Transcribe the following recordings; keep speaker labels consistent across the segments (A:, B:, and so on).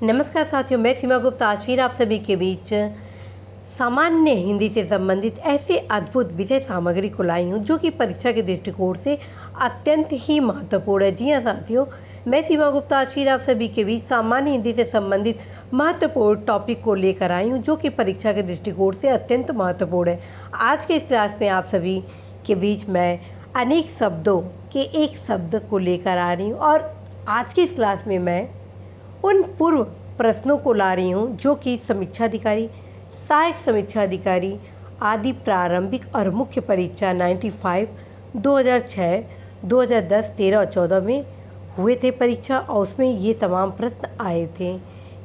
A: नमस्कार साथियों, मैं सीमा गुप्ता आज फिर आप सभी के बीच सामान्य हिंदी से संबंधित ऐसे अद्भुत विषय सामग्री को लाई हूँ जो कि परीक्षा के दृष्टिकोण से अत्यंत ही महत्वपूर्ण है। जी हाँ साथियों, मैं सीमा गुप्ता आज फिर आप सभी के बीच सामान्य हिंदी से संबंधित महत्वपूर्ण टॉपिक को लेकर आई हूँ जो कि परीक्षा के दृष्टिकोण से अत्यंत महत्वपूर्ण है। आज के इस क्लास में आप सभी के बीच मैं अनेक शब्दों के एक शब्द को लेकर आ रही हूँ और आज की इस क्लास में मैं उन पूर्व प्रश्नों को ला रही हूँ जो कि समीक्षा अधिकारी, सहायक समीक्षा अधिकारी आदि प्रारंभिक और मुख्य परीक्षा 95, 2006, 2010, 13 और 14 में हुए थे परीक्षा और उसमें ये तमाम प्रश्न आए थे।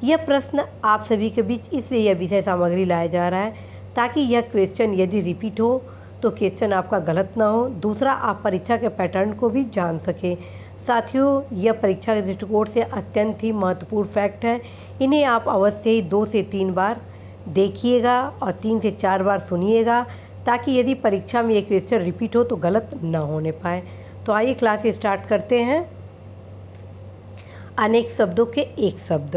A: यह प्रश्न आप सभी के बीच इसलिए यह विषय सामग्री लाया जा रहा है ताकि यह क्वेश्चन यदि रिपीट हो तो क्वेश्चन आपका गलत ना हो, दूसरा आप परीक्षा के पैटर्न को भी जान सकें। साथियों, यह परीक्षा के दृष्टिकोण से अत्यंत ही महत्वपूर्ण फैक्ट है। इन्हें आप अवश्य ही 2 से 3 बार देखिएगा और 3 से 4 बार सुनिएगा ताकि यदि परीक्षा में ये क्वेश्चन रिपीट हो तो गलत ना होने पाए। तो आइए क्लास स्टार्ट करते हैं। अनेक शब्दों के एक शब्द।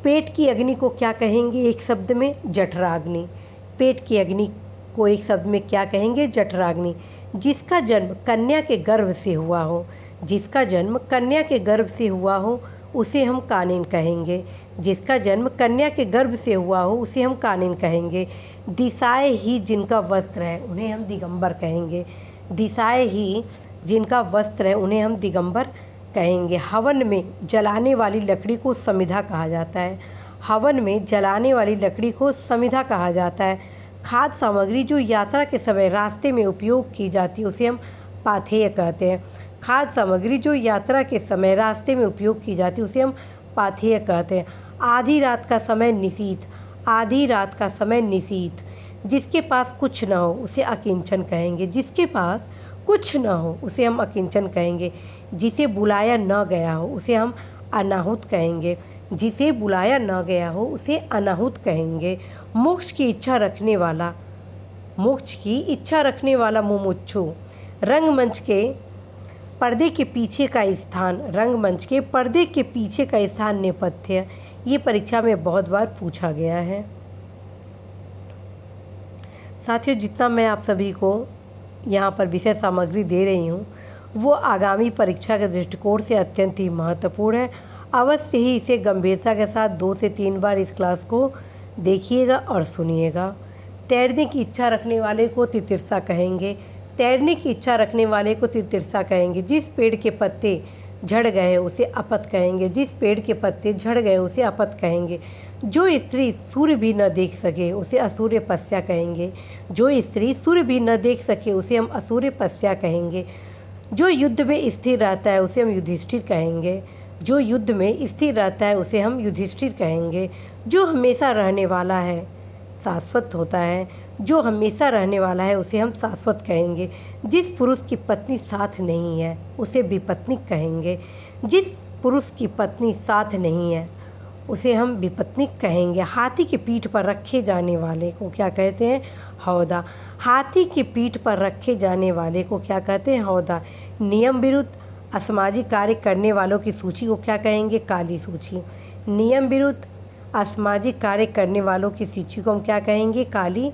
A: पेट की अग्नि को क्या कहेंगे एक शब्द में? जठराग्नि। पेट की अग्नि को एक शब्द में क्या कहेंगे? जठराग्नि। जिसका जन्म कन्या के गर्भ से हुआ हो, जिसका जन्म कन्या के गर्भ से हुआ हो उसे हम कानिन कहेंगे। जिसका जन्म कन्या के गर्भ से हुआ हो उसे हम कानिन कहेंगे। दिशाएं ही जिनका वस्त्र है उन्हें हम दिगंबर कहेंगे। दिशाएं ही जिनका वस्त्र है उन्हें हम दिगंबर कहेंगे। हवन में जलाने वाली लकड़ी को समिधा कहा जाता है। हवन में जलाने वाली लकड़ी को समिधा कहा जाता है। खाद्य सामग्री जो यात्रा के समय रास्ते में उपयोग की जाती है उसे हम पाथेय कहते हैं। खाद्य सामग्री जो यात्रा के समय रास्ते में उपयोग की जाती है उसे हम पाथेय कहते हैं। आधी रात का समय निशीथ। आधी रात का समय निशीथ। जिसके पास कुछ न हो उसे अकिंचन कहेंगे। जिसके पास कुछ न हो उसे हम अकिंचन कहेंगे। जिसे बुलाया न गया हो उसे हम अनाहुत कहेंगे। जिसे बुलाया न गया हो उसे अनाहुत कहेंगे। मोक्ष की इच्छा रखने वाला, मोक्ष की इच्छा रखने वाला मुमुक्षु। रंगमंच के पर्दे के पीछे का स्थान, रंगमंच के पर्दे के पीछे का स्थान नेपथ्य। ये परीक्षा में बहुत बार पूछा गया है। साथियों, जितना मैं आप सभी को यहाँ पर विषय सामग्री दे रही हूँ वो आगामी परीक्षा के दृष्टिकोण से अत्यंत ही महत्वपूर्ण है। अवश्य ही इसे गंभीरता के साथ 2 से 3 बार इस क्लास को देखिएगा और सुनिएगा। तैरने की इच्छा रखने वाले को तितिर्सा कहेंगे। तैरने की इच्छा रखने वाले को तितिर्सा कहेंगे। जिस पेड़ के पत्ते झड़ गए उसे अपत कहेंगे। जिस पेड़ के पत्ते झड़ गए उसे अपत कहेंगे। जो स्त्री सूर्य भी न देख सके उसे असूर्य पस्या कहेंगे। जो स्त्री सूर्य भी न देख सके उसे हम असूर्य पस्या कहेंगे। जो युद्ध में स्थिर रहता है उसे हम युधिष्ठिर कहेंगे। जो युद्ध में स्थिर रहता है उसे हम युधिष्ठिर कहेंगे। जो हमेशा रहने वाला है, शाश्वत होता है, जो हमेशा रहने वाला है उसे हम शाश्वत कहेंगे। जिस पुरुष की पत्नी साथ नहीं है उसे विपत्निक कहेंगे। जिस पुरुष की पत्नी साथ नहीं है उसे हम विपत्निक कहेंगे। हाथी की पीठ पर रखे जाने वाले को क्या कहते हैं? हौदा। हाथी की पीठ पर रखे जाने वाले को क्या कहते हैं? हौदा। नियम विरुद्ध असामाजिक कार्य करने वालों की सूची को क्या कहेंगे? काली सूची। नियम विरुद्ध असामाजिक कार्य करने वालों की सूची को हम क्या कहेंगे? काली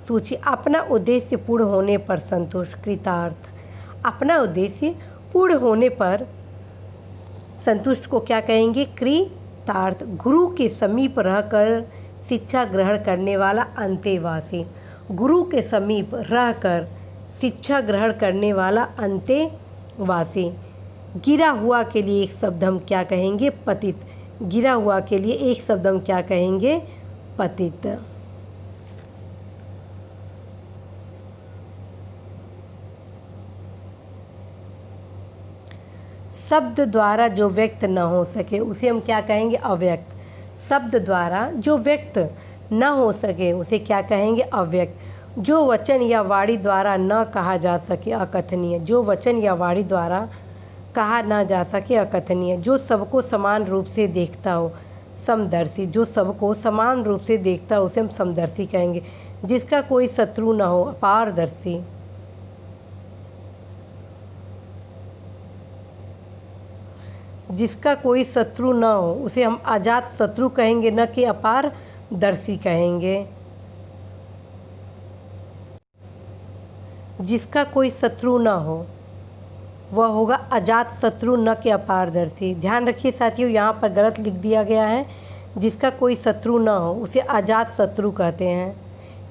A: सूची। अपना उद्देश्य पूर्ण होने पर संतुष्ट, कृतार्थ। अपना उद्देश्य पूर्ण होने पर संतुष्ट को क्या कहेंगे? कृतार्थ। गुरु के समीप रहकर शिक्षा ग्रहण करने वाला अंतेवासी। गुरु के समीप रहकर शिक्षा ग्रहण करने वाला अंतेवासी। गिरा हुआ के लिए एक शब्द हम क्या कहेंगे? पतित। गिरा हुआ के लिए एक शब्द हम क्या कहेंगे? पतित। शब्द द्वारा जो व्यक्त न हो सके उसे हम क्या कहेंगे? अव्यक्त। शब्द द्वारा जो व्यक्त न हो सके उसे क्या कहेंगे? अव्यक्त। जो वचन या वाणी द्वारा न कहा जा सके, अकथनीय। जो वचन या वाणी द्वारा कहा न जा सके, अकथनीय। जो सबको समान रूप से देखता हो, समदर्शी। जो सबको समान रूप से देखता हो उसे हम समदर्शी कहेंगे। जिसका कोई शत्रु न हो, अपारदर्शी। जिसका कोई शत्रु न हो उसे हम अजात शत्रु कहेंगे, न कि अपारदर्शी कहेंगे। जिसका कोई शत्रु न हो वह होगा अजात शत्रु, न कि अपारदर्शी। ध्यान रखिए साथियों, यहाँ पर गलत लिख दिया गया है। जिसका कोई शत्रु न हो उसे अजात शत्रु कहते हैं।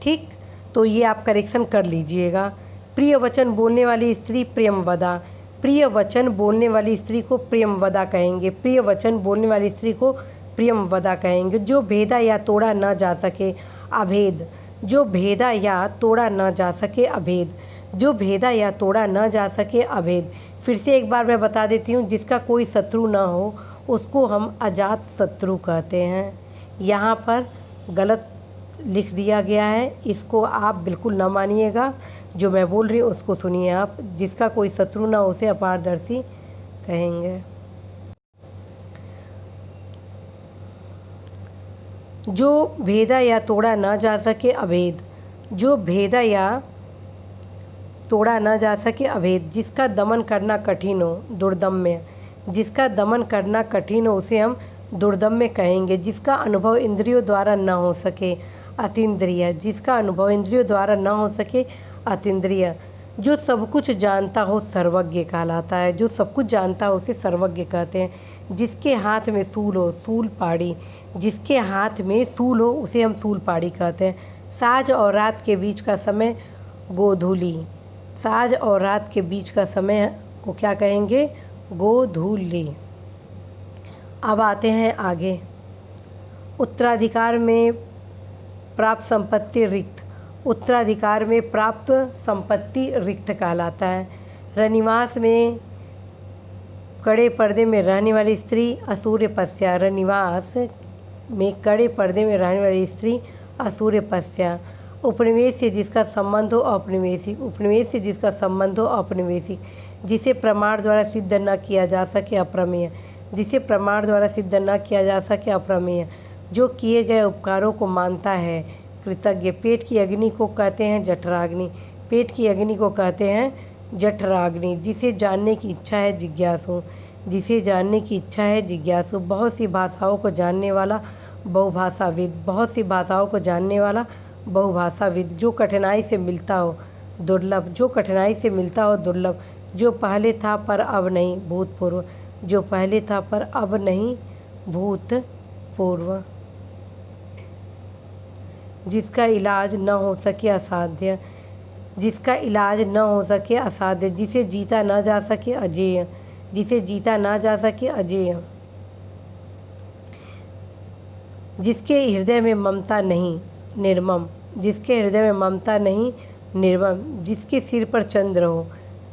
A: ठीक, तो ये आप करेक्शन कर लीजिएगा। प्रिय वचन बोलने वाली स्त्री प्रियमवदा। प्रिय वचन बोलने वाली स्त्री को प्रियमवदा कहेंगे। प्रिय वचन बोलने वाली स्त्री को प्रियमवदा कहेंगे। जो भेदा या तोड़ा न जा सके अभेद। जो भेदा या तोड़ा न जा सके अभेद। जो भेदा या तोड़ा न जा सके अभेद। फिर से एक बार मैं बता देती हूँ, जिसका कोई शत्रु न हो उसको हम अजात शत्रु कहते हैं। यहाँ पर गलत लिख दिया गया है, इसको आप बिल्कुल न मानिएगा। जो मैं बोल रही हूँ उसको सुनिए आप। जिसका कोई शत्रु न हो उसे अपारदर्शी कहेंगे। जो भेदा या तोड़ा न जा सके अभेद। जो भेदा या तोड़ा न जा सके अभेद। जिसका दमन करना कठिन हो दुर्दम्य। जिसका दमन करना कठिन हो उसे हम दुर्दम्य कहेंगे। जिसका अनुभव इंद्रियों द्वारा न हो सके अतीन्द्रिय। जिसका अनुभव इंद्रियों द्वारा न हो सके अतीन्द्रिय। जो सब कुछ जानता हो सर्वज्ञ कहलाता है। जो सब कुछ जानता हो उसे सर्वज्ञ कहते हैं। जिसके हाथ में सूल हो शूलपाणी। जिसके हाथ में सूल हो उसे हम शूलपाणी कहते हैं। साँझ और रात के बीच का समय गोधूली। साँझ और रात के बीच का समय को क्या कहेंगे? गोधूली। अब आते हैं आगे। उत्तराधिकार में प्राप्त संपत्ति रिक्त। उत्तराधिकार में प्राप्त संपत्ति रिक्त कहलाता है। रनिवास में कड़े पर्दे में रहने वाली स्त्री असूर्यपस्या। रनिवास में कड़े पर्दे में रहने वाली स्त्री असूर्यपस्या। उपनिवेश से जिसका संबंध हो औपनिवेशिक। उपनिवेश से जिसका संबंध हो औपनिवेशिक। जिसे प्रमाण द्वारा सिद्ध न किया जा सके अप्रमेय। जिसे प्रमाण द्वारा सिद्ध न किया जा सके अप्रमेय। जो किए गए उपकारों को मानता है कृतज्ञ। पेट की अग्नि को कहते हैं जठराग्नि। पेट की अग्नि को कहते हैं जठराग्नि। जिसे जानने की इच्छा है जिज्ञासु। जिसे जानने की इच्छा है जिज्ञासु। बहुत सी भाषाओं को जानने वाला बहुभाषाविद। बहुत सी भाषाओं को जानने वाला बहुभाषाविद। जो कठिनाई से मिलता हो दुर्लभ। जो कठिनाई से मिलता हो दुर्लभ। जो पहले था पर अब नहीं भूतपूर्व। जो पहले था पर अब नहीं भूतपूर्व। जिसका इलाज न हो सके असाध्य। जिसका इलाज न हो सके असाध्य। जिसे जीता न जा सके अजेय। जिसे जीता न जा सके अजेय। जिसके हृदय में ममता नहीं निर्मम। जिसके हृदय में ममता नहीं निर्मम। जिसके सिर पर चंद्र हो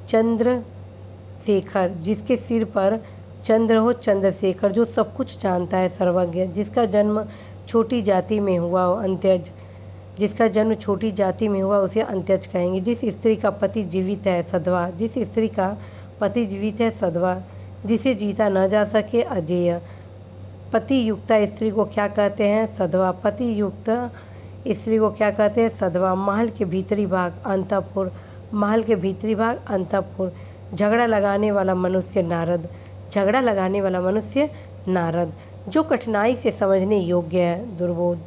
A: चंद्रशेखर। जिसके सिर पर चंद्र हो चंद्रशेखर। जो सब कुछ जानता है सर्वज्ञ। जिसका जन्म छोटी जाति में हुआ हो अंत्यज। जिसका जन्म छोटी जाति में हुआ उसे अंत्यज कहेंगे। जिस स्त्री का पति जीवित है सधवा। जिस स्त्री का पति जीवित है सधवा। जिसे जीता न जा सके अजेय। पति युक्ता स्त्री को क्या कहते हैं? सधवा। पति युक्त स्त्री को क्या कहते हैं? सधवा। महल के भीतरी भाग अंतःपुर। महल के भीतरी भाग अंतःपुर। झगड़ा लगाने वाला मनुष्य नारद। झगड़ा लगाने वाला मनुष्य नारद। जो कठिनाई से समझने योग्य है दुर्बोध।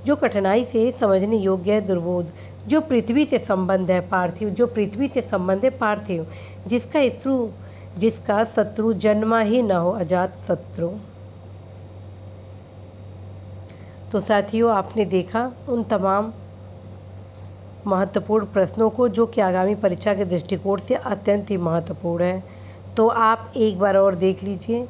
A: जो कठिनाई से समझने योग्य है दुर्बोध। जो पृथ्वी से संबंध है पार्थिव। जो पृथ्वी से संबंध है पार्थिव। जिसका शत्रु जन्मा ही न हो अजात शत्रु। तो साथियों, आपने देखा उन तमाम महत्वपूर्ण प्रश्नों को जो कि आगामी परीक्षा के दृष्टिकोण से अत्यंत ही महत्वपूर्ण है। तो आप एक बार और देख लीजिए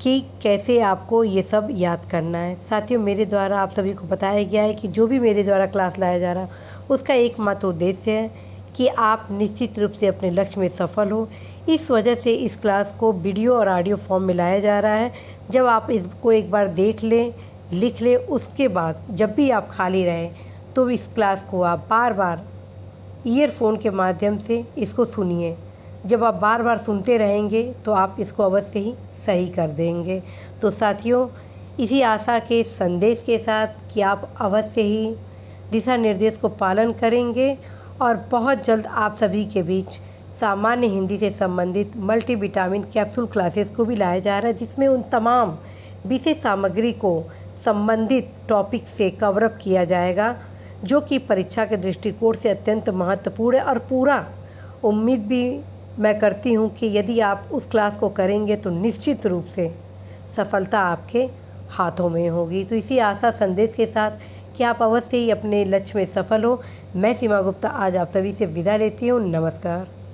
A: कि कैसे आपको ये सब याद करना है। साथियों, मेरे द्वारा आप सभी को बताया गया है कि जो भी मेरे द्वारा क्लास लाया जा रहा है उसका एकमात्र उद्देश्य है कि आप निश्चित रूप से अपने लक्ष्य में सफल हो। इस वजह से इस क्लास को वीडियो और ऑडियो फॉर्म में लाया जा रहा है। जब आप इसको एक बार देख लें, लिख लें, उसके बाद जब भी आप खाली रहें तो इस क्लास को आप बार बार ईयरफोन के माध्यम से इसको सुनिए। जब आप बार बार सुनते रहेंगे तो आप इसको अवश्य ही सही कर देंगे। तो साथियों, इसी आशा के संदेश के साथ कि आप अवश्य ही दिशा निर्देश को पालन करेंगे और बहुत जल्द आप सभी के बीच सामान्य हिंदी से संबंधित मल्टीविटामिन कैप्सूल क्लासेस को भी लाया जा रहा है, जिसमें उन तमाम विषय सामग्री को संबंधित टॉपिक से कवरअप किया जाएगा, जो कि परीक्षा के दृष्टिकोण से अत्यंत महत्वपूर्ण है। और पूरा उम्मीद भी मैं करती हूँ कि यदि आप उस क्लास को करेंगे तो निश्चित रूप से सफलता आपके हाथों में होगी। तो इसी आशा संदेश के साथ कि आप अवश्य ही अपने लक्ष्य में सफल हो, मैं सीमा गुप्ता आज आप सभी से विदा लेती हूँ। नमस्कार।